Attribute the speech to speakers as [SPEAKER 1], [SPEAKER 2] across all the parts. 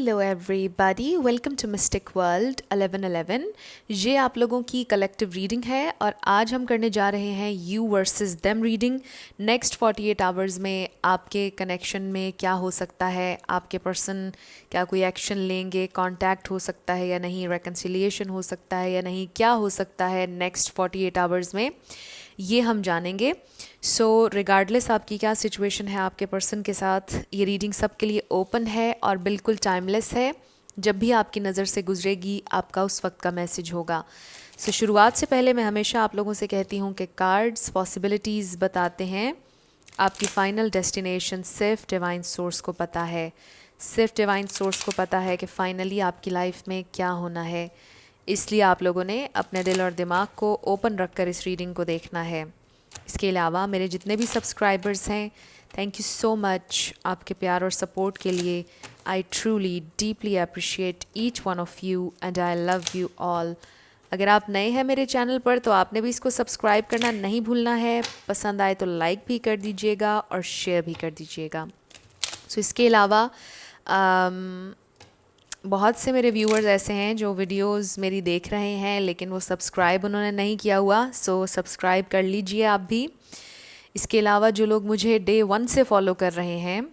[SPEAKER 1] Hello everybody, welcome to mystic world 1111। ये आप लोगों की कलेक्टिव रीडिंग है और आज हम करने जा रहे हैं you versus them reading. Next 48 hours में आपके कनेक्शन में क्या हो सकता है, आपके पर्सन क्या कोई एक्शन लेंगे, कांटेक्ट हो सकता है या नहीं, रेकन्सिलिएशन हो सकता है या नहीं, क्या हो सकता है नेक्स्ट 48 आवर्स में, ये हम जानेंगे। सो रिगार्डलेस आपकी क्या सिचुएशन है आपके पर्सन के साथ, ये रीडिंग सबके लिए ओपन है और बिल्कुल टाइमलेस है। जब भी आपकी नज़र से गुजरेगी आपका उस वक्त का मैसेज होगा। सो शुरुआत से पहले मैं हमेशा आप लोगों से कहती हूँ कि कार्ड्स पॉसिबिलिटीज़ बताते हैं, आपकी फ़ाइनल डेस्टिनेशन सिर्फ डिवाइन सोर्स को पता है। सिर्फ डिवाइन सोर्स को पता है कि फ़ाइनली आपकी लाइफ में क्या होना है। इसलिए आप लोगों ने अपने दिल और दिमाग को ओपन रखकर इस रीडिंग को देखना है। इसके अलावा मेरे जितने भी सब्सक्राइबर्स हैं, थैंक यू सो मच आपके प्यार और सपोर्ट के लिए। I truly deeply appreciate each one of you and I love you all. अगर आप नए हैं मेरे चैनल पर तो आपने भी इसको सब्सक्राइब करना नहीं भूलना है। पसंद आए तो लाइक भी कर दीजिएगा और शेयर भी कर दीजिएगा। सो इसके अलावा बहुत से मेरे व्यूअर्स ऐसे हैं जो वीडियोस मेरी देख रहे हैं लेकिन वो सब्सक्राइब उन्होंने नहीं किया हुआ, सो सब्सक्राइब कर लीजिए आप भी। इसके अलावा जो लोग मुझे डे 1 से फॉलो कर रहे हैं,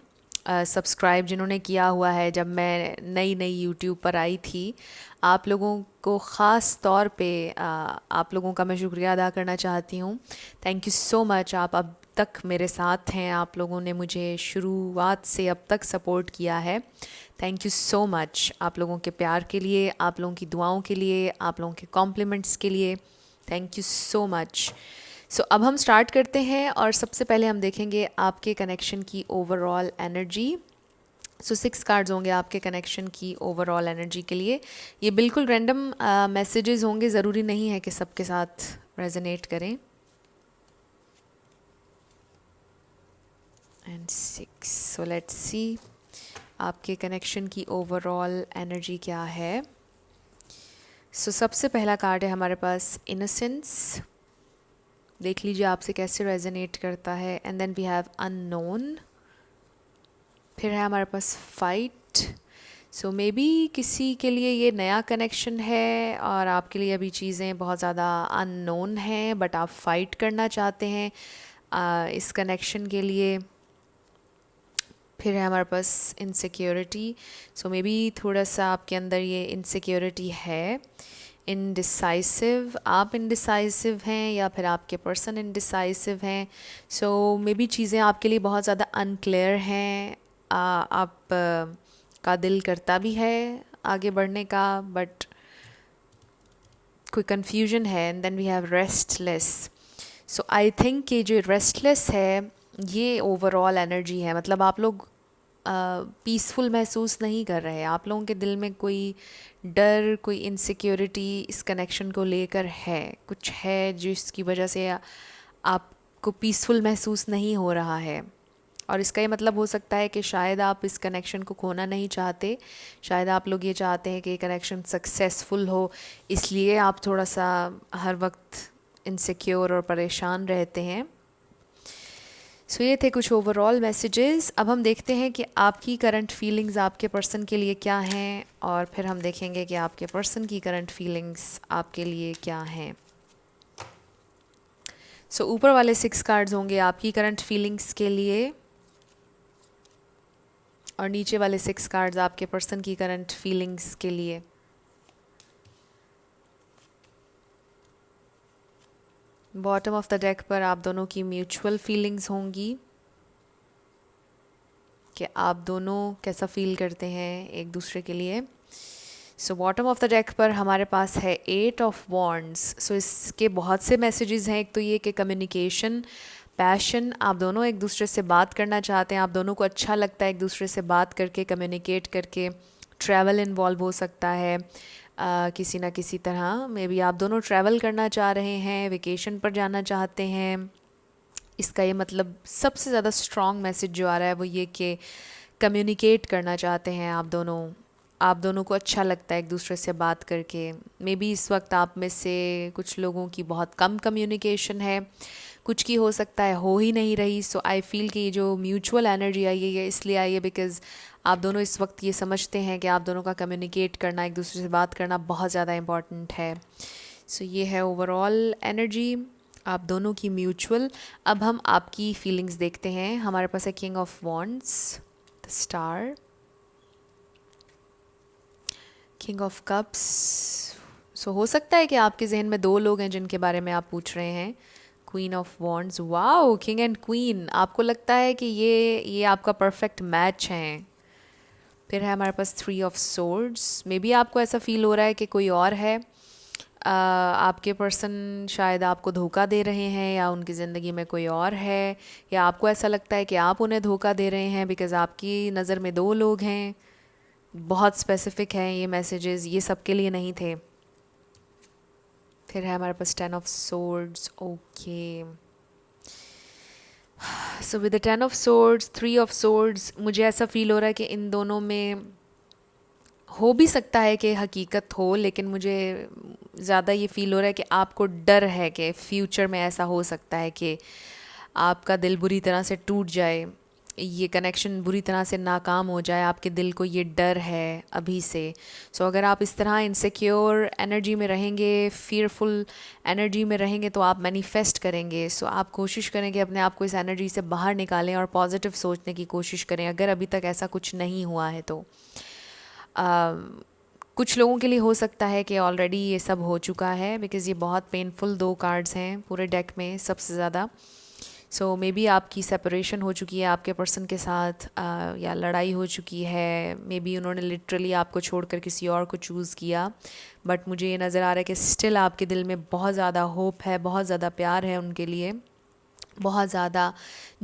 [SPEAKER 1] सब्सक्राइब जिन्होंने किया हुआ है जब मैं नई नई यूट्यूब पर आई थी, आप लोगों को ख़ास तौर पे आप लोगों का मैं शुक्रिया अदा करना चाहती हूँ। थैंक यू सो मच, आप अब तक मेरे साथ हैं, आप लोगों ने मुझे शुरुआत से अब तक सपोर्ट किया है। थैंक यू सो मच आप लोगों के प्यार के लिए, आप लोगों की दुआओं के लिए, आप लोगों के कॉम्प्लीमेंट्स के लिए। Thank you so much. So अब हम स्टार्ट करते हैं और सबसे पहले हम देखेंगे आपके कनेक्शन की ओवरऑल एनर्जी। सो 6 कार्ड्स होंगे आपके कनेक्शन की ओवरऑल एनर्जी के लिए। ये बिल्कुल रैंडम मैसेजेस होंगे, ज़रूरी नहीं है कि सबके साथ रेजोनेट करें। एंड 6, सो लेट्स सी आपके कनेक्शन की ओवरऑल एनर्जी क्या है। सो सबसे पहला कार्ड है हमारे पास इनोसेंस। देख लीजिए आपसे कैसे रेजोनेट करता है। And then we have unknown. फिर है हमारे पास फाइट। सो मे बी किसी के लिए ये नया कनेक्शन है और आपके लिए अभी चीज़ें बहुत ज़्यादा अननोन हैं, बट आप फाइट करना चाहते हैं इस कनेक्शन के लिए। फिर है हमारे पास इनसिक्योरिटी। सो मे बी थोड़ा सा आपके अंदर ये इनसिक्योरिटी है। इनडिसाइसिव, आप इनडिसाइसिव हैं या फिर आपके पर्सन इनडिसाइसिव हैं। सो मे बी चीज़ें आपके लिए बहुत ज़्यादा अनक्लियर हैं। आप का दिल करता भी है आगे बढ़ने का, बट कोई कन्फ्यूजन है। And then we have restless. So I think ये जो रेस्टलेस है ये ओवरऑल एनर्जी है, मतलब आप लोग पीसफुल महसूस नहीं कर रहे हैं। आप लोगों के दिल में कोई डर, कोई इनसिक्योरिटी इस कनेक्शन को लेकर है, कुछ है जिसकी वजह से आपको पीसफुल महसूस नहीं हो रहा है। और इसका ये मतलब हो सकता है कि शायद आप इस कनेक्शन को खोना नहीं चाहते, शायद आप लोग ये चाहते हैं कि ये कनेक्शन सक्सेसफुल हो, इसलिए आप थोड़ा सा हर वक्त इनसिक्योर और परेशान रहते हैं। सो ये थे कुछ ओवरऑल मैसेजेस। अब हम देखते हैं कि आपकी करंट फीलिंग्स आपके पर्सन के लिए क्या हैं और फिर हम देखेंगे कि आपके पर्सन की करंट फीलिंग्स आपके लिए क्या हैं। सो ऊपर वाले 6 कार्ड्स होंगे आपकी करंट फीलिंग्स के लिए और नीचे वाले 6 कार्ड्स आपके पर्सन की करंट फीलिंग्स के लिए। बॉटम ऑफ द डेक पर आप दोनों की म्यूचुअल फीलिंग्स होंगी कि आप दोनों कैसा फील करते हैं एक दूसरे के लिए। So bottom of the deck पर हमारे पास है 8 ऑफ वॉन्ड्स। सो इसके बहुत से मैसेजेस हैं। एक तो ये कि कम्युनिकेशन, पैशन, आप दोनों एक दूसरे से बात करना चाहते हैं, आप दोनों को अच्छा लगता है एक दूसरे से बात करके, कम्युनिकेट करके। ट्रैवल इन्वॉल्व हो सकता है किसी ना किसी तरह। मे बी आप दोनों ट्रैवल करना चाह रहे हैं, वेकेशन पर जाना चाहते हैं। इसका ये मतलब सबसे ज़्यादा स्ट्रॉन्ग मैसेज जो आ रहा है वो ये कि कम्युनिकेट करना चाहते हैं आप दोनों। आप दोनों को अच्छा लगता है एक दूसरे से बात करके। मे बी इस वक्त आप में से कुछ लोगों की बहुत कम कम्युनिकेशन है, कुछ की हो सकता है हो ही नहीं रही। सो आई फील कि ये जो म्यूचुअल एनर्जी आई है ये इसलिए आई है बिकॉज़ आप दोनों इस वक्त ये समझते हैं कि आप दोनों का कम्युनिकेट करना, एक दूसरे से बात करना बहुत ज़्यादा इम्पॉर्टेंट है। सो ये है ओवरऑल एनर्जी आप दोनों की म्यूचुअल। अब हम आपकी फीलिंग्स देखते हैं। हमारे पास है king of wands, the star, king of cups. So हो सकता है कि आपके जहन में दो लोग हैं जिनके बारे में आप पूछ रहे हैं। Queen of wands, wow, king and queen, आपको लगता है कि ये आपका परफेक्ट मैच है। फिर है हमारे पास three of swords. Maybe आपको ऐसा फील हो रहा है कि कोई और है, आपके पर्सन शायद आपको धोखा दे रहे हैं या उनकी ज़िंदगी में कोई और है, या आपको ऐसा लगता है कि आप उन्हें धोखा दे रहे हैं बिकॉज़ आपकी नज़र में दो लोग हैं। बहुत स्पेसिफिक हैं ये मैसेजेस, ये सबके लिए नहीं थे। फिर है हमारे पास ten of swords. Okay, so with the ten of swords, three of swords, मुझे ऐसा फील हो रहा है कि इन दोनों में हो भी सकता है कि हकीकत हो, लेकिन मुझे ज़्यादा ये फील हो रहा है कि आपको डर है कि फ्यूचर में ऐसा हो सकता है कि आपका दिल बुरी तरह से टूट जाए, ये कनेक्शन बुरी तरह से नाकाम हो जाए। आपके दिल को ये डर है अभी से। सो अगर आप इस तरह इनसिक्योर एनर्जी में रहेंगे, फियरफुल एनर्जी में रहेंगे, तो आप मैनिफेस्ट करेंगे। सो आप कोशिश करेंगे अपने आप को इस एनर्जी से बाहर निकालें और पॉजिटिव सोचने की कोशिश करें, अगर अभी तक ऐसा कुछ नहीं हुआ है तो। कुछ लोगों के लिए हो सकता है कि ऑलरेडी ये सब हो चुका है बिकॉज़ ये बहुत पेनफुल दो कार्ड्स हैं पूरे डेक में सबसे ज़्यादा। सो मे बी आपकी सेपरेशन हो चुकी है आपके पर्सन के साथ, या लड़ाई हो चुकी है। मे बी उन्होंने लिटरली आपको छोड़कर किसी और को चूज़ किया, बट मुझे ये नज़र आ रहा है कि स्टिल आपके दिल में बहुत ज़्यादा होप है, बहुत ज़्यादा प्यार है उनके लिए, बहुत ज़्यादा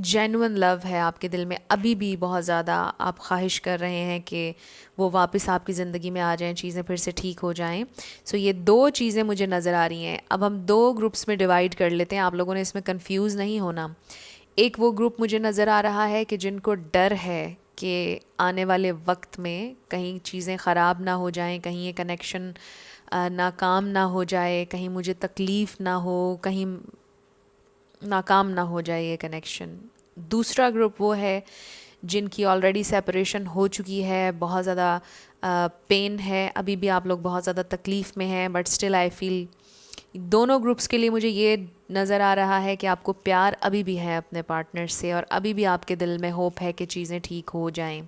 [SPEAKER 1] जेन्युइन लव है आपके दिल में अभी भी। बहुत ज़्यादा आप ख्वाहिश कर रहे हैं कि वो वापस आपकी ज़िंदगी में आ जाएं, चीज़ें फिर से ठीक हो जाएं। सो ये दो चीज़ें मुझे नज़र आ रही हैं। अब हम दो ग्रुप्स में डिवाइड कर लेते हैं, आप लोगों ने इसमें कंफ्यूज नहीं होना। एक वो ग्रुप मुझे नज़र आ रहा है कि जिनको डर है कि आने वाले वक्त में कहीं चीज़ें ख़राब ना हो जाएं, कहीं ये कनेक्शन नाकाम ना हो जाए, कहीं मुझे तकलीफ़ ना हो, कहीं नाकाम ना हो जाए ये कनेक्शन। दूसरा ग्रुप वो है जिनकी ऑलरेडी सेपरेशन हो चुकी है, बहुत ज़्यादा पेन है, अभी भी आप लोग बहुत ज़्यादा तकलीफ़ में हैं, बट स्टिल आई फील दोनों ग्रुप्स के लिए मुझे ये नज़र आ रहा है कि आपको प्यार अभी भी है अपने पार्टनर से, और अभी भी आपके दिल में होप है कि चीज़ें ठीक हो जाएं।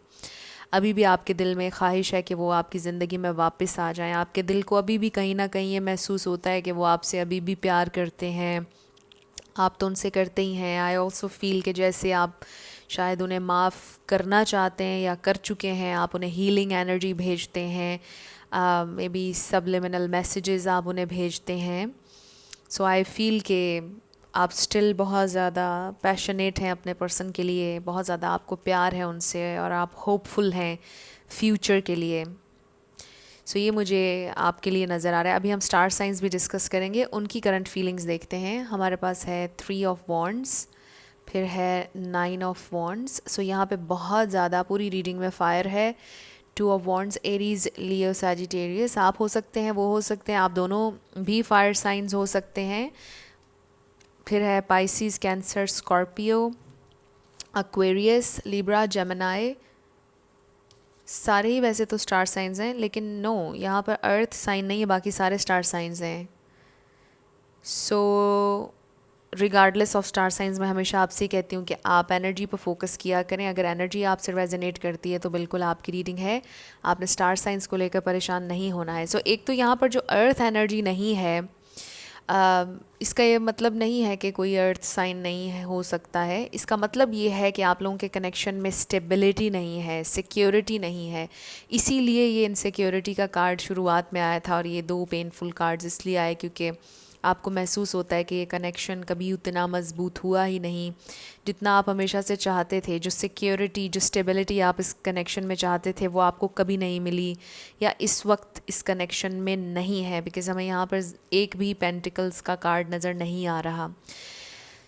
[SPEAKER 1] अभी भी आपके दिल में ख्वाहिश है कि वो आपकी ज़िंदगी में वापस आ जाएं। आपके दिल को अभी भी कहीं ना कहीं ये महसूस होता है कि वो आपसे अभी भी प्यार करते हैं, आप तो उनसे करते ही हैं। आई ऑल्सो फील कि जैसे आप शायद उन्हें माफ़ करना चाहते हैं या कर चुके हैं, आप उन्हें हीलिंग एनर्जी भेजते हैं, मे बी सबलिमिनल मैसेजेस आप उन्हें भेजते हैं। सो आई फील कि आप स्टिल बहुत ज़्यादा पैशनेट हैं अपने पर्सन के लिए, बहुत ज़्यादा आपको प्यार है उनसे, और आप होपफुल हैं फ्यूचर के लिए। सो ये मुझे आपके लिए नज़र आ रहा है। अभी हम स्टार साइंस भी डिस्कस करेंगे, उनकी करंट फीलिंग्स देखते हैं। हमारे पास है थ्री ऑफ वॉन्ड्स, फिर है नाइन ऑफ वॉन्ड्स। सो यहाँ पे बहुत ज़्यादा पूरी रीडिंग में फायर है। Two of wands, Aries, Leo, Sagittarius, आप हो सकते हैं, वो हो सकते हैं, आप दोनों भी फायर साइंस हो सकते हैं। फिर है Pisces, cancer, Scorpio, Aquarius, Libra, Gemini. सारे ही वैसे तो स्टार साइंस हैं, लेकिन नो, यहाँ पर अर्थ साइन नहीं है, बाकी सारे स्टार साइंस हैं। सो रिगार्डलेस ऑफ स्टार साइंस, मैं हमेशा आपसे कहती हूँ कि आप एनर्जी पर फोकस किया करें। अगर एनर्जी आपसे रेजोनेट करती है तो बिल्कुल आपकी रीडिंग है, आपने स्टार साइंस को लेकर परेशान नहीं होना है। सो एक तो यहाँ पर जो अर्थ एनर्जी नहीं है, इसका ये मतलब नहीं है कि कोई अर्थ साइन नहीं है, हो सकता है। इसका मतलब ये है कि आप लोगों के कनेक्शन में स्टेबिलिटी नहीं है, सिक्योरिटी नहीं है। इसीलिए ये इनसिक्योरिटी का कार्ड शुरुआत में आया था, और ये दो पेनफुल कार्ड्स इसलिए आए क्योंकि आपको महसूस होता है कि ये कनेक्शन कभी उतना मज़बूत हुआ ही नहीं जितना आप हमेशा से चाहते थे। जो सिक्योरिटी, जो स्टेबिलिटी आप इस कनेक्शन में चाहते थे, वो आपको कभी नहीं मिली, या इस वक्त इस कनेक्शन में नहीं है, बिकॉज़ हमें यहाँ पर एक भी पेंटिकल्स का कार्ड नज़र नहीं आ रहा।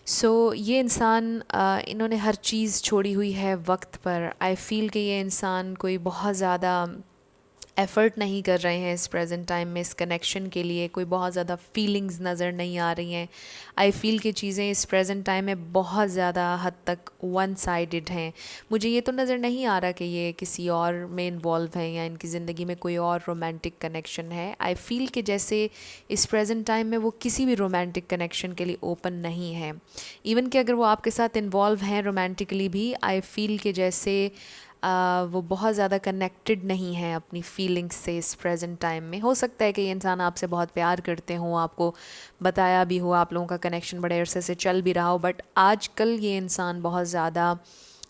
[SPEAKER 1] सो ये इंसान, इन्होंने हर चीज़ छोड़ी हुई है वक्त पर। आई फील कि ये इंसान कोई बहुत ज़्यादा एफ़र्ट नहीं कर रहे हैं इस प्रेजेंट टाइम में इस कनेक्शन के लिए, कोई बहुत ज़्यादा फीलिंग्स नज़र नहीं आ रही हैं। आई फील कि चीज़ें इस प्रेजेंट टाइम में बहुत ज़्यादा हद तक वन साइडेड हैं। मुझे ये तो नज़र नहीं आ रहा कि ये किसी और में इन्वॉल्व हैं या इनकी ज़िंदगी में कोई और रोमांटिक कनेक्शन है। आई फील कि जैसे इस प्रेजेंट टाइम में वो किसी भी रोमांटिक कनेक्शन के लिए ओपन नहीं है। इवन कि अगर वो आपके साथ इन्वॉल्व हैं रोमांटिकली भी, आई फील कि जैसे वो बहुत ज़्यादा कनेक्टेड नहीं है अपनी फीलिंग्स से इस प्रेजेंट टाइम में। हो सकता है कि ये इंसान आपसे बहुत प्यार करते हों, आपको बताया भी हो, आप लोगों का कनेक्शन बड़े अरसे से चल भी रहा हो, बट आजकल ये इंसान बहुत ज़्यादा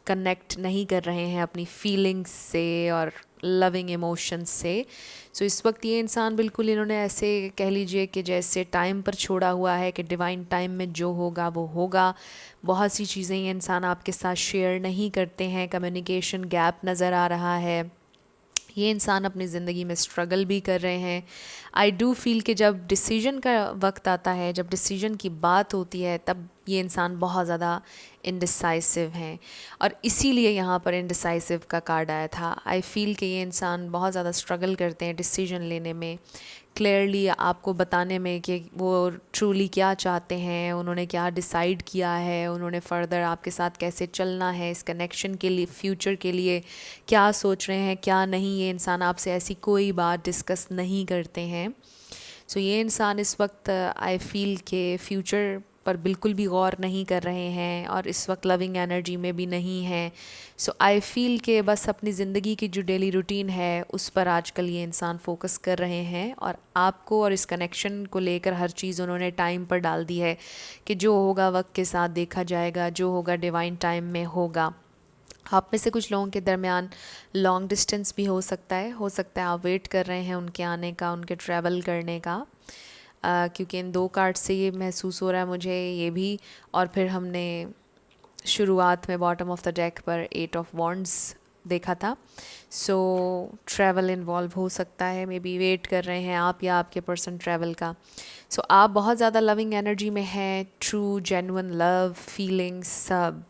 [SPEAKER 1] कनेक्ट नहीं कर रहे हैं अपनी फीलिंग्स से और लविंग इमोशंस से। सो इस वक्त ये इंसान बिल्कुल, इन्होंने ऐसे कह लीजिए कि जैसे टाइम पर छोड़ा हुआ है कि डिवाइन टाइम में जो होगा वो होगा। बहुत सी चीज़ें ये इंसान आपके साथ शेयर नहीं करते हैं, कम्युनिकेशन गैप नज़र आ रहा है। ये इंसान अपनी ज़िंदगी में स्ट्रगल भी कर रहे हैं। आई डू फील कि जब डिसीजन का वक्त आता है, जब डिसीजन की बात होती है, तब ये इंसान बहुत ज़्यादा इनडिसाइसिव हैं और इसीलिए यहाँ पर इनडिसाइसिव का कार्ड आया था। आई फील कि ये इंसान बहुत ज़्यादा स्ट्रगल करते हैं डिसीजन लेने में, क्लियरली आपको बताने में कि वो ट्रूली क्या चाहते हैं, उन्होंने क्या डिसाइड किया है, उन्होंने फ़र्दर आपके साथ कैसे चलना है, इस कनेक्शन के लिए, फ्यूचर के लिए क्या सोच रहे हैं क्या नहीं। ये इंसान आपसे ऐसी कोई बात डिस्कस नहीं करते हैं। सो ये इंसान इस वक्त आई फील के फ्यूचर पर बिल्कुल भी गौर नहीं कर रहे हैं और इस वक्त लविंग एनर्जी में भी नहीं है। सो आई फील के बस अपनी ज़िंदगी की जो डेली रूटीन है उस पर आजकल ये इंसान फोकस कर रहे हैं और आपको और इस कनेक्शन को लेकर हर चीज़ उन्होंने टाइम पर डाल दी है कि जो होगा वक्त के साथ देखा जाएगा, जो होगा डिवाइन टाइम में होगा। आप में से कुछ लोगों के दरमियान लॉन्ग डिस्टेंस भी हो सकता है आप वेट कर रहे हैं उनके आने का, उनके ट्रैवल करने का। क्योंकि इन दो कार्ड से ये महसूस हो रहा है मुझे ये भी। और फिर हमने शुरुआत में बॉटम ऑफ द डेक पर 8 ऑफ वॉन्ड्स देखा था। सो ट्रैवल इन्वॉल्व हो सकता है, मे बी वेट कर रहे हैं आप या आपके पर्सन ट्रैवल का। सो आप बहुत ज़्यादा लविंग एनर्जी में हैं, ट्रू जेन्युइन लव फीलिंग्स सब।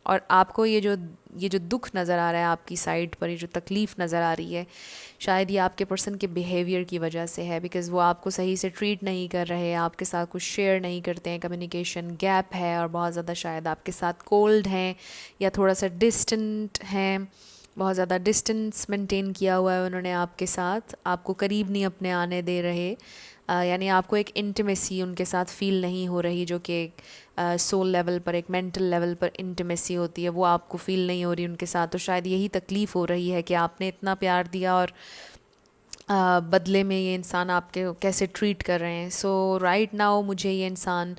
[SPEAKER 1] और आपको ये जो दुख नज़र आ रहा है आपकी साइड पर, ये जो तकलीफ़ नज़र आ रही है, शायद ये आपके पर्सन के बिहेवियर की वजह से है। बिकॉज़ वो आपको सही से ट्रीट नहीं कर रहे, आपके साथ कुछ शेयर नहीं करते हैं, कम्युनिकेशन गैप है और बहुत ज़्यादा शायद आपके साथ कोल्ड हैं या थोड़ा सा डिस्टेंट हैं। बहुत ज़्यादा डिस्टेंस मेंटेन किया हुआ है उन्होंने आपके साथ, आपको करीब नहीं अपने आने दे रहे। यानी आपको एक इंटीमेसी उनके साथ फ़ील नहीं हो रही, जो कि सोल लेवल पर, एक मेंटल लेवल पर इंटीमेसी होती है, वो आपको फ़ील नहीं हो रही उनके साथ। तो शायद यही तकलीफ़ हो रही है कि आपने इतना प्यार दिया और बदले में ये इंसान आपके कैसे ट्रीट कर रहे हैं। सो राइट नाउ मुझे ये इंसान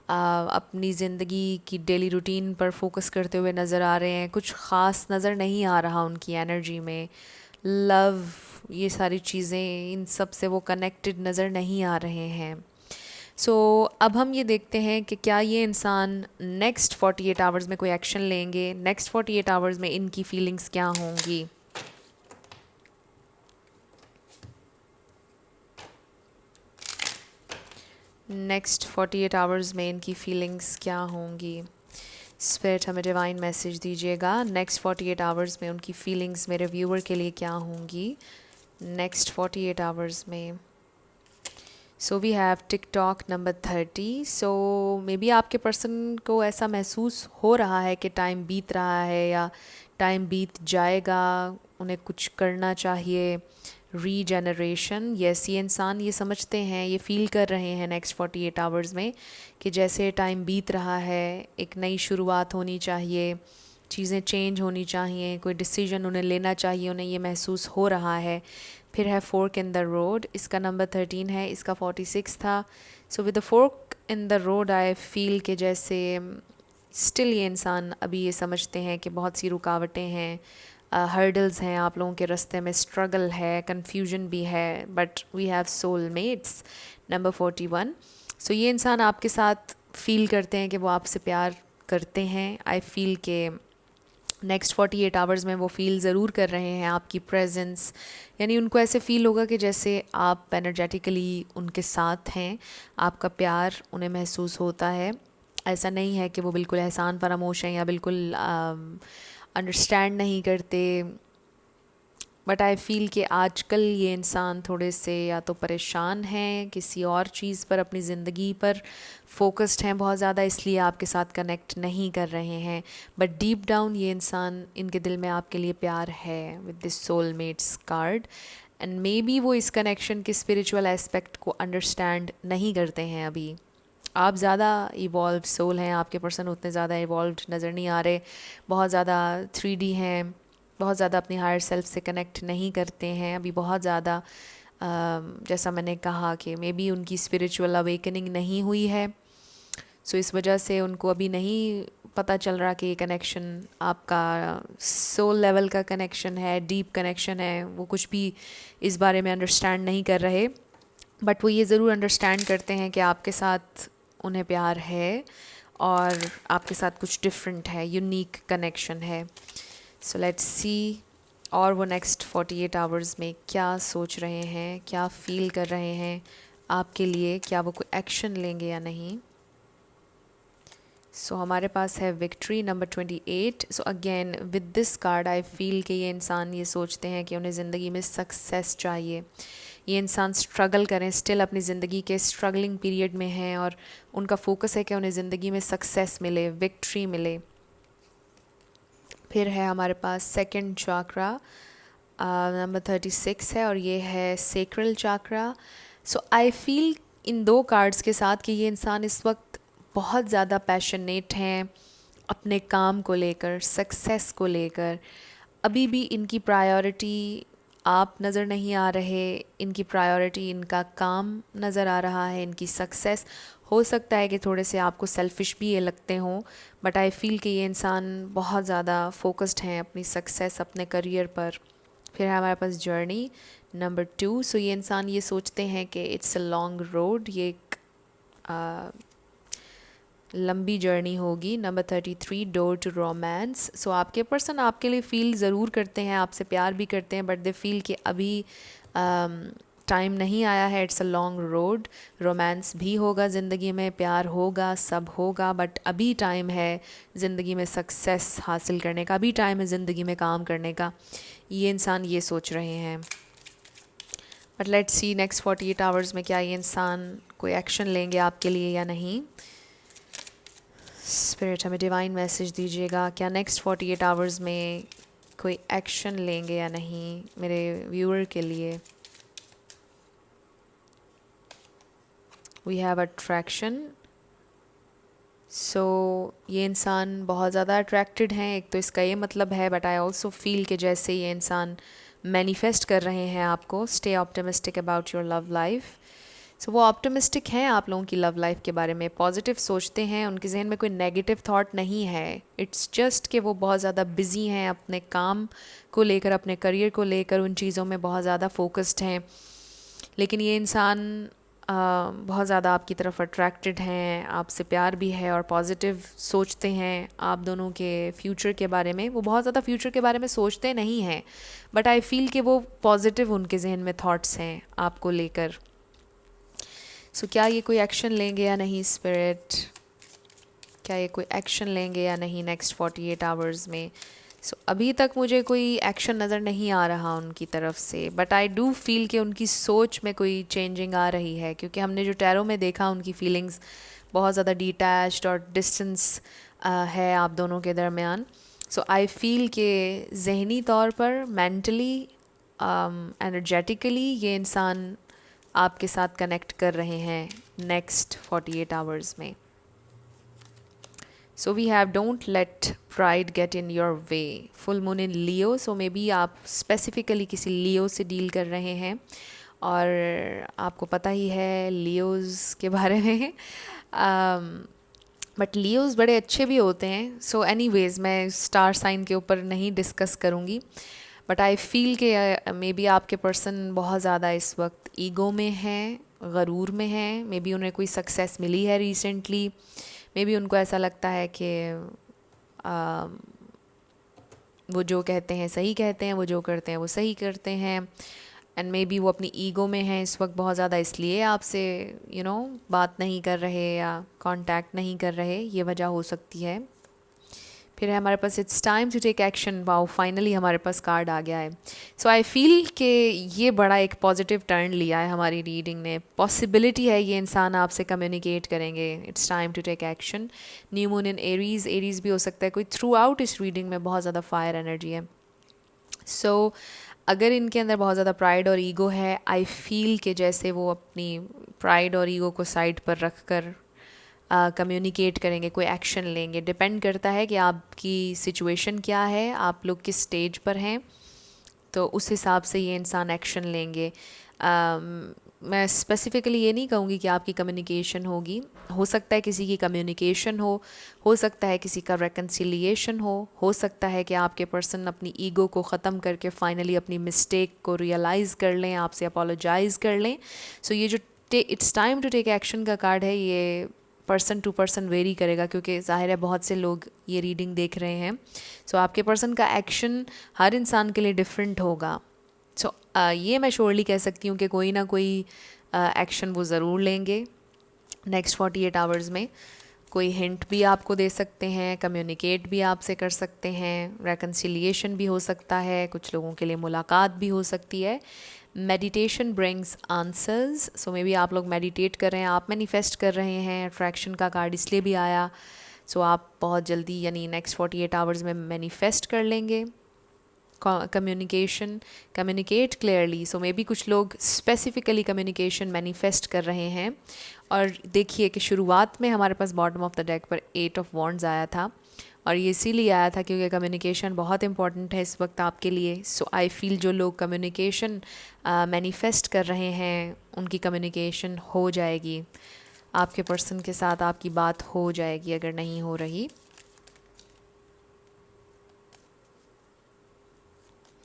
[SPEAKER 1] अपनी ज़िंदगी की डेली रूटीन पर फोकस करते हुए नज़र आ रहे हैं। कुछ ख़ास नज़र नहीं आ रहा उनकी एनर्जी में, लव, ये सारी चीज़ें, इन सब से वो कनेक्टेड नज़र नहीं आ रहे हैं। सो अब हम ये देखते हैं कि क्या ये इंसान नेक्स्ट 48 आवर्स में कोई एक्शन लेंगे, नेक्स्ट 48 आवर्स में इनकी फीलिंग्स क्या होंगी। नेक्स्ट 48 आवर्स में इनकी फीलिंग्स क्या होंगी। स्पिरिट हमें डिवाइन मैसेज दीजिएगा, नेक्स्ट 48 आवर्स में उनकी फीलिंग्स मेरे व्यूअर के लिए क्या होंगी नेक्स्ट 48 आवर्स में। So we have TikTok number 30। So may be आपके पर्सन को ऐसा महसूस हो रहा है कि टाइम बीत रहा है या टाइम बीत जाएगा, उन्हें कुछ करना चाहिए, रीजनरेशन। यस, ये इंसान ये समझते हैं, ये फील कर रहे हैं नेक्स्ट 48 आवर्स में कि जैसे टाइम बीत रहा है, एक नई शुरुआत होनी चाहिए, चीज़ें चेंज होनी चाहिए, कोई डिसीजन उन्हें लेना चाहिए, उन्हें ये महसूस हो रहा है। फिर है फोर्क इन द रोड, इसका नंबर 13 है, इसका 46 था। सो with the fork in the road I feel कि जैसे स्टिल ये इंसान अभी ये समझते हैं कि बहुत सी रुकावटें हैं, हर्डल्स हैं आप लोगों के रास्ते में, स्ट्रगल है, कन्फ्यूजन भी है, but we have soulmates number 41। सो ये इंसान आपके साथ फील करते हैं कि वो आपसे प्यार करते हैं। आई फील के नेक्स्ट 48 आवर्स में वो फील ज़रूर कर रहे हैं आपकी प्रेजेंस, यानी उनको ऐसे फील होगा कि जैसे आप एनर्जेटिकली उनके साथ हैं, आपका प्यार उन्हें महसूस होता है। ऐसा नहीं है कि वो बिल्कुल एहसान फरामोश हैं या बिल्कुल अंडरस्टैंड नहीं करते, बट आई फ़ील कि आजकल ये इंसान थोड़े से या तो परेशान हैं, किसी और चीज़ पर, अपनी ज़िंदगी पर फोकस्ड हैं बहुत ज़्यादा, इसलिए आपके साथ कनेक्ट नहीं कर रहे हैं। बट डीप डाउन ये इंसान, इनके दिल में आपके लिए प्यार है with this soulmates card. And may be वो इस कनेक्शन के स्पिरिचुअल एस्पेक्ट को अंडरस्टैंड नहीं करते हैं अभी। आप ज़्यादा इवॉल्व सोल हैं, आपके पर्सन उतने ज़्यादा इवॉल्व नज़र नहीं आ रहे, बहुत ज़्यादा 3D हैं, बहुत ज़्यादा अपनी हायर सेल्फ से कनेक्ट नहीं करते हैं अभी बहुत ज़्यादा। जैसा मैंने कहा कि मे बी उनकी स्पिरिचुअल अवेकनिंग नहीं हुई है, सो इस वजह से उनको अभी नहीं पता चल रहा कि ये कनेक्शन आपका सोल लेवल का कनेक्शन है, डीप कनेक्शन है। वो कुछ भी इस बारे में अंडरस्टैंड नहीं कर रहे, बट वो ये ज़रूर अंडरस्टैंड करते हैं कि आपके साथ उन्हें प्यार है और आपके साथ कुछ डिफरेंट है, यूनिक कनेक्शन है। सो लेट्स सी, और वो नेक्स्ट 48 आवर्स में क्या सोच रहे हैं, क्या फील कर रहे हैं आपके लिए, क्या वो कोई एक्शन लेंगे या नहीं। सो हमारे पास है victory number 28। So again with this card I feel कि ये इंसान ये सोचते हैं कि उन्हें ज़िंदगी में सक्सेस चाहिए। ये इंसान स्ट्रगल करें, स्टिल अपनी ज़िंदगी के स्ट्रगलिंग पीरियड में हैं और उनका फोकस है कि उन्हें ज़िंदगी में सक्सेस मिले, विक्ट्री मिले। फिर है हमारे पास सेकंड चाक्रा, नंबर 36 है और ये है sacral chakra. So I feel इन दो कार्ड्स के साथ कि ये इंसान इस वक्त बहुत ज़्यादा पैशनेट हैं अपने काम को लेकर, सक्सेस को लेकर। अभी भी इनकी प्रायोरिटी आप नज़र नहीं आ रहे, इनकी प्रायोरिटी इनका काम नज़र आ रहा है, इनकी सक्सेस। हो सकता है कि थोड़े से आपको सेल्फिश भी ये लगते हों, बट आई फील कि ये इंसान बहुत ज़्यादा फोकस्ड हैं अपनी सक्सेस, अपने करियर पर। फिर है हमारे पास जर्नी नंबर 2। सो ये इंसान ये सोचते हैं कि इट्स अ लॉन्ग रोड, ये एक लंबी जर्नी होगी। Number 33 door to romance. So आपके पर्सन आपके लिए फ़ील ज़रूर करते हैं, आपसे प्यार भी करते हैं, बट दे फील कि अभी टाइम नहीं आया है, it's a long road. Romance भी होगा ज़िंदगी में, प्यार होगा, सब होगा, बट अभी टाइम है ज़िंदगी में सक्सेस हासिल करने का, अभी टाइम है ज़िंदगी में काम करने का। ये इंसान ये सोच रहे हैं। But let's see next 48 hours में क्या ये इंसान कोई एक्शन लेंगे आपके लिए या नहीं। स्पिरिट हमें डिवाइन मैसेज दीजिएगा, क्या नेक्स्ट 48 आवर्स में कोई एक्शन लेंगे या नहीं मेरे व्यूअर के लिए। We have attraction. सो ये इंसान बहुत ज़्यादा अट्रैक्टेड हैं, एक तो इसका ये मतलब है, बट आई ऑल्सो फील कि जैसे ये इंसान मैनिफेस्ट कर रहे हैं आपको, stay optimistic about your love life. So वो ऑप्टिमिस्टिक हैं आप लोगों की लव लाइफ के बारे में, पॉजिटिव सोचते हैं, उनके जहन में कोई नेगेटिव थॉट नहीं है। इट्स जस्ट कि वो बहुत ज़्यादा बिजी हैं अपने काम को लेकर, अपने करियर को लेकर, उन चीज़ों में बहुत ज़्यादा फोकस्ड हैं। लेकिन ये इंसान बहुत ज़्यादा आपकी तरफ अट्रैक्टेड हैं, आपसे प्यार भी है और पॉजिटिव सोचते हैं आप दोनों के फ्यूचर के बारे में। वो बहुत ज़्यादा फ्यूचर के बारे में सोचते नहीं हैं, बट आई फील कि वो पॉजिटिव उनके जहन में थॉट्स हैं आपको लेकर। सो क्या ये कोई एक्शन लेंगे या नहीं स्पिरिट, क्या ये कोई एक्शन लेंगे या नहीं नेक्स्ट 48 आवर्स में। सो अभी तक मुझे कोई एक्शन नज़र नहीं आ रहा उनकी तरफ से, बट आई डू फील कि उनकी सोच में कोई चेंजिंग आ रही है, क्योंकि हमने जो टैरो में देखा उनकी फीलिंग्स बहुत ज़्यादा डिटैच्ड और डिस्टेंस है आप दोनों के दरमियान। सो आई फील कि जहनी तौर पर, मेंटली, एनर्जेटिकली ये इंसान आपके साथ कनेक्ट कर रहे हैं नेक्स्ट 48 आवर्स में। So we have don't let pride get in your way, full moon in Leo. So may be आप स्पेसिफिकली किसी लियो से डील कर रहे हैं और आपको पता ही है लियोज़ के बारे में, बट लियोज़ बड़े अच्छे भी होते हैं। सो एनीवेज़ मैं स्टार साइन के ऊपर नहीं डिस्कस करूँगी, बट आई फील कि मे बी आपके पर्सन बहुत ज़्यादा इस वक्त ईगो में हैं, गरूर में हैं। मे बी उन्हें कोई सक्सेस मिली है रिसेंटली, मे बी उनको ऐसा लगता है कि वो जो कहते हैं सही कहते हैं, वो जो करते हैं वो सही करते हैं, एंड मे बी वो अपनी ईगो में हैं इस वक्त बहुत ज़्यादा, इसलिए आपसे बात नहीं कर रहे या कांटेक्ट नहीं कर रहे, ये वजह हो सकती है। फिर है हमारे पास it's time to take action. Wow, finally हमारे पास कार्ड आ गया है। सो आई फील कि ये बड़ा एक पॉजिटिव टर्न लिया है हमारी रीडिंग ने। पॉसिबिलिटी है ये इंसान आपसे कम्युनिकेट करेंगे। It's time to take action. New moon in Aries, Aries भी हो सकता है कोई। थ्रू आउट इस रीडिंग में बहुत ज़्यादा फायर एनर्जी है। सो अगर इनके अंदर बहुत ज़्यादा प्राइड और ईगो है, आई फील कि जैसे वो अपनी प्राइड और ईगो को साइड पर रख कर कम्युनिकेट करेंगे, कोई एक्शन लेंगे। डिपेंड करता है कि आपकी सिचुएशन क्या है, आप लोग किस स्टेज पर हैं, तो उस हिसाब से ये इंसान एक्शन लेंगे। मैं स्पेसिफ़िकली ये नहीं कहूँगी कि आपकी कम्युनिकेशन होगी। हो सकता है किसी की कम्युनिकेशन हो सकता है किसी का रेकन्सिलिएशन हो सकता है कि आपके पर्सन अपनी ईगो को ख़त्म करके फाइनली अपनी मिस्टेक को रियलाइज़ कर लें, आपसे अपोलोजाइज़ कर लें। सो ये जो it's time to take action का कार्ड है, ये पर्सन टू पर्सन वेरी करेगा, क्योंकि ज़ाहिर है बहुत से लोग ये रीडिंग देख रहे हैं। सो आपके पर्सन का एक्शन हर इंसान के लिए डिफरेंट होगा। सो ये मैं श्योरली कह सकती हूँ कि कोई ना कोई एक्शन वो ज़रूर लेंगे नेक्स्ट 48 आवर्स में। कोई हिंट भी आपको दे सकते हैं, कम्युनिकेट भी आपसे कर सकते हैं, रेकन्सिलिएशन भी हो सकता है, कुछ लोगों के लिए मुलाकात भी हो सकती है। Meditation brings answers. So may be आप लोग मेडिटेट कर रहे हैं, आप मैनिफेस्ट कर रहे हैं। अट्रैक्शन का कार्ड इसलिए भी आया। सो आप बहुत जल्दी यानी नेक्स्ट 48 आवर्स में मैनिफेस्ट कर लेंगे। Communicate clearly. सो मे बी कुछ लोग स्पेसिफिकली कम्युनिकेशन मैनिफेस्ट कर रहे हैं। और देखिए कि शुरुआत में हमारे पास बॉटम ऑफ द डेक पर 8 ऑफ वॉन्ड्स आया था, और ये इसीलिए आया था क्योंकि कम्युनिकेशन बहुत इंपॉर्टेंट है इस वक्त आपके लिए। सो आई फील जो लोग कम्युनिकेशन मैनिफेस्ट कर रहे हैं, उनकी कम्युनिकेशन हो जाएगी। आपके पर्सन के साथ आपकी बात हो जाएगी अगर नहीं हो रही।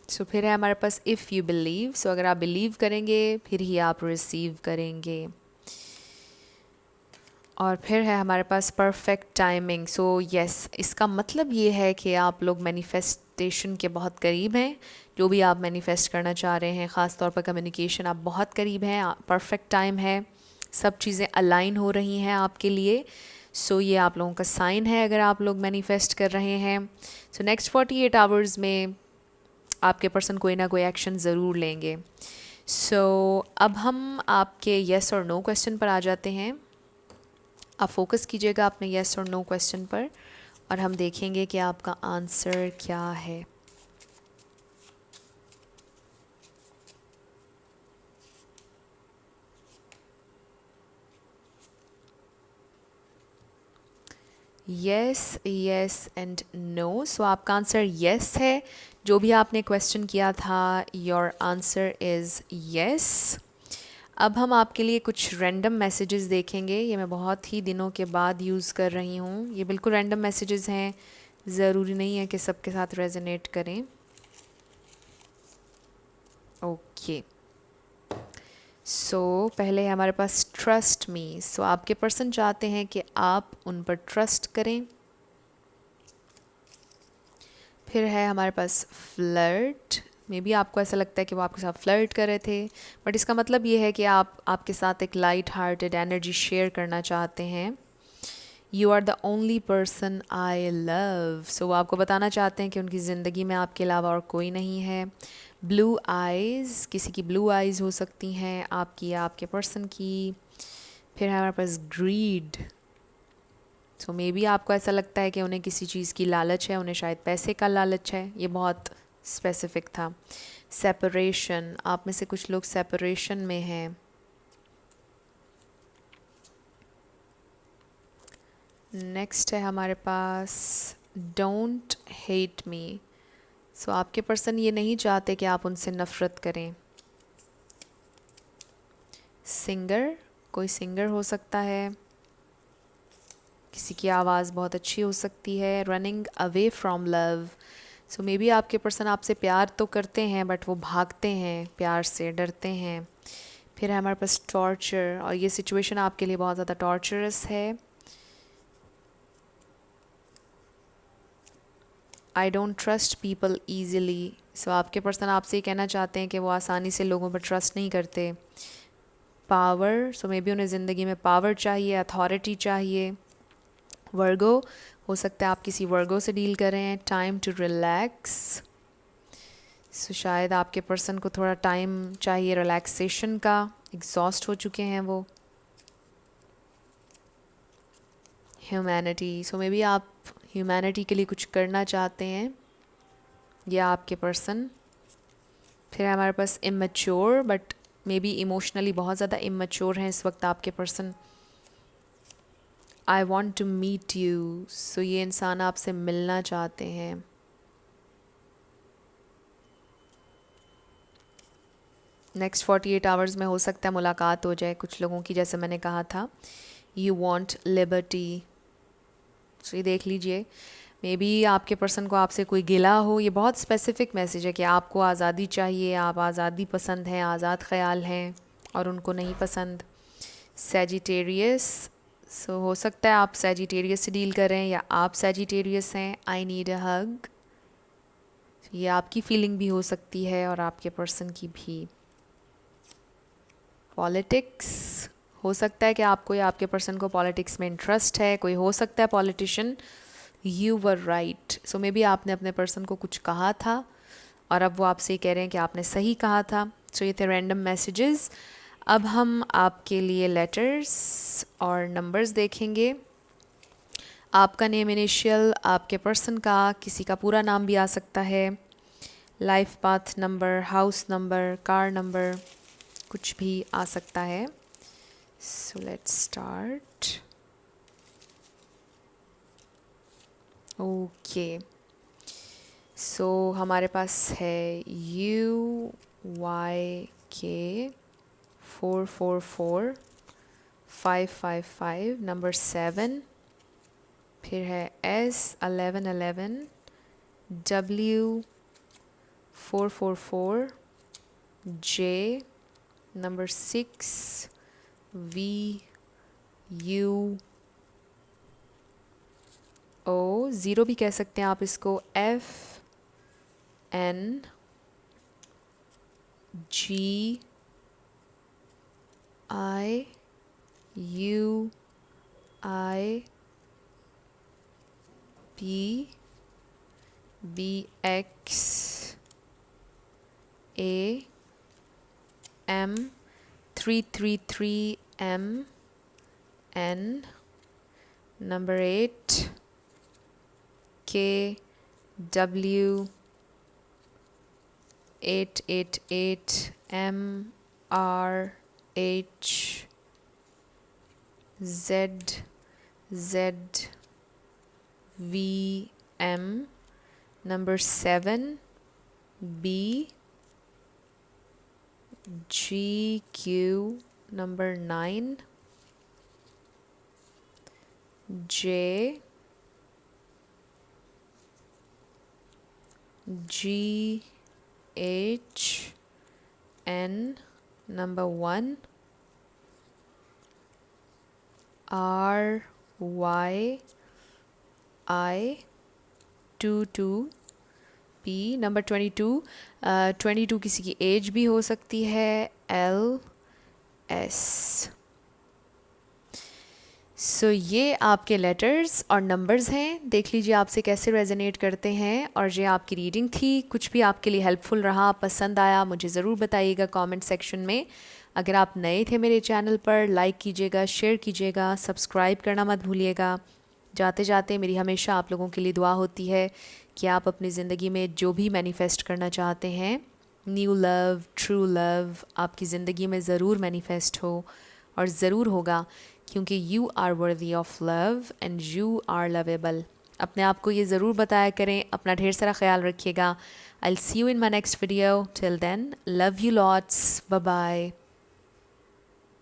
[SPEAKER 1] सो फिर है हमारे पास इफ़ यू बिलीव। सो अगर आप बिलीव करेंगे फिर ही आप रिसीव करेंगे। और फिर है हमारे पास परफेक्ट टाइमिंग। सो यस, इसका मतलब ये है कि आप लोग मैनिफेस्टेशन के बहुत करीब हैं। जो भी आप मैनिफेस्ट करना चाह रहे हैं, ख़ास तौर पर कम्युनिकेशन, आप बहुत करीब हैं। परफेक्ट टाइम है, सब चीज़ें अलाइन हो रही हैं आपके लिए। सो ये आप लोगों का साइन है अगर आप लोग मैनिफेस्ट कर रहे हैं। सो नेक्स्ट 48 आवर्स में आपके पर्सन कोई ना कोई एक्शन ज़रूर लेंगे। सो अब हम आपके येस और नो क्वेश्चन पर आ जाते हैं। आप फोकस कीजिएगा अपने येस और नो क्वेश्चन पर, और हम देखेंगे कि आपका आंसर क्या है। Yes, yes and no. So आपका आंसर येस है। जो भी आपने क्वेश्चन किया था, योर आंसर इज़ येस। अब हम आपके लिए कुछ रैंडम मैसेजेस देखेंगे। ये मैं बहुत ही दिनों के बाद यूज़ कर रही हूँ। ये बिल्कुल रैंडम मैसेजेस हैं, ज़रूरी नहीं है कि सबके साथ रेजोनेट करें। ओके, सो पहले है हमारे पास ट्रस्ट मी। सो आपके पर्सन चाहते हैं कि आप उन पर ट्रस्ट करें। फिर है हमारे पास फ्लर्ट। मे बी आपको ऐसा लगता है कि वो आपके साथ फ्लर्ट कर रहे थे, बट इसका मतलब ये है कि आपके साथ एक लाइट हार्टेड एनर्जी शेयर करना चाहते हैं। You are the only person I love. So वो आपको बताना चाहते हैं कि उनकी ज़िंदगी में आपके अलावा और कोई नहीं है। ब्लू आइज़, किसी की ब्लू आइज़ हो सकती हैं, आपकी या आपके पर्सन की। फिर है हमारे पास ग्रीड। सो मे बी आपको ऐसा लगता है कि उन्हें किसी चीज़ की लालच है, उन्हें शायद पैसे का लालच है। ये बहुत स्पेसिफिक था। सेपरेशन, आप में से कुछ लोग सेपरेशन में हैं। नेक्स्ट है हमारे पास डोंट हेट मी। सो आपके पर्सन ये नहीं चाहते कि आप उनसे नफ़रत करें। सिंगर, कोई सिंगर हो सकता है, किसी की आवाज़ बहुत अच्छी हो सकती है। Running away from love. So may be आपके पर्सन आपसे प्यार तो करते हैं, बट वो भागते हैं प्यार से, डरते हैं। फिर है हमारे पास टॉर्चर, और ये सिचुएशन आपके लिए बहुत ज़्यादा टॉर्चरस है। I don't trust people easily. So आपके पर्सन आपसे ये कहना चाहते हैं कि वो आसानी से लोगों पर ट्रस्ट नहीं करते। पावर, सो मे बी उन्हें ज़िंदगी में पावर चाहिए, अथॉरिटी चाहिए। वर्गो, हो सकता है आप किसी वर्गो से डील कर रहे हैं। टाइम टू रिलैक्स, सो शायद आपके पर्सन को थोड़ा टाइम चाहिए रिलैक्सेशन का, एग्जॉस्ट हो चुके हैं वो। ह्यूमैनिटी, सो मे बी आप ह्यूमैनिटी के लिए कुछ करना चाहते हैं, या आपके पर्सन। फिर हमारे पास immature, but maybe emotionally बहुत ज़्यादा इमेच्योर हैं इस वक्त आपके person. I want to meet you, so ये इंसान आपसे मिलना चाहते हैं। नेक्स्ट 48 आवर्स में हो सकता है मुलाकात हो जाए कुछ लोगों की, जैसे मैंने कहा था। यू वॉन्ट लिबर्टी, सो ये देख लीजिए, मे बी आपके पर्सन को आपसे कोई गिला हो। ये बहुत स्पेसिफिक मैसेज है कि आपको आज़ादी चाहिए, आप आज़ादी पसंद हैं, आज़ाद ख्याल हैं, और उनको नहीं पसंद। सैजिटेरियस, सो हो सकता है आप सैजिटेरियस से डील कर रहे हैं या आप सैजिटेरियस हैं। आई नीड अ हग, ये आपकी फीलिंग भी हो सकती है और आपके पर्सन की भी। पॉलिटिक्स, हो सकता है कि आपको या आपके पर्सन को पॉलिटिक्स में इंटरेस्ट है, कोई हो सकता है politician. You were right, so may B आपने अपने पर्सन को कुछ कहा था और अब वो आपसे कह रहे हैं कि आपने सही कहा था। सो ये थे रैंडम मैसेजेस। अब हम आपके लिए लेटर्स और नंबर्स देखेंगे। आपका नेम इनिशियल, आपके पर्सन का किसी का पूरा नाम भी आ सकता है, life path number, house number, car number, कुछ भी आ सकता है। So let's start. ओके, सो हमारे पास है UYK 444 555 नंबर 7, फिर है S1111 W 444 J number 6 VU O, zero भी कह सकते हैं आप इसको, FN GIUI BX AM 333 MN number 8 KW 888 MRH ZZVM number 7 B GQ number 9 J GHN number 1 RYI22 P number 22। 22 किसी की एज भी हो सकती है, LS। सो ये आपके लेटर्स और नंबर्स हैं, देख लीजिए आपसे कैसे रेजोनेट करते हैं। और ये आपकी रीडिंग थी, कुछ भी आपके लिए हेल्पफुल रहा, पसंद आया, मुझे ज़रूर बताइएगा कमेंट सेक्शन में। अगर आप नए थे मेरे चैनल पर, लाइक कीजिएगा, शेयर कीजिएगा, सब्सक्राइब करना मत भूलिएगा। जाते जाते मेरी हमेशा आप लोगों के लिए दुआ होती है कि आप अपनी ज़िंदगी में जो भी मैनिफेस्ट करना चाहते हैं, न्यू लव, ट्रू लव, आपकी ज़िंदगी में ज़रूर मैनिफेस्ट हो, और ज़रूर होगा, क्योंकि you are worthy of love and you are lovable. अपने आप को ये ज़रूर बताया करें। अपना ढेर सारा ख्याल रखिएगा। I will see you in my next video. Till then, love you lots, bye bye.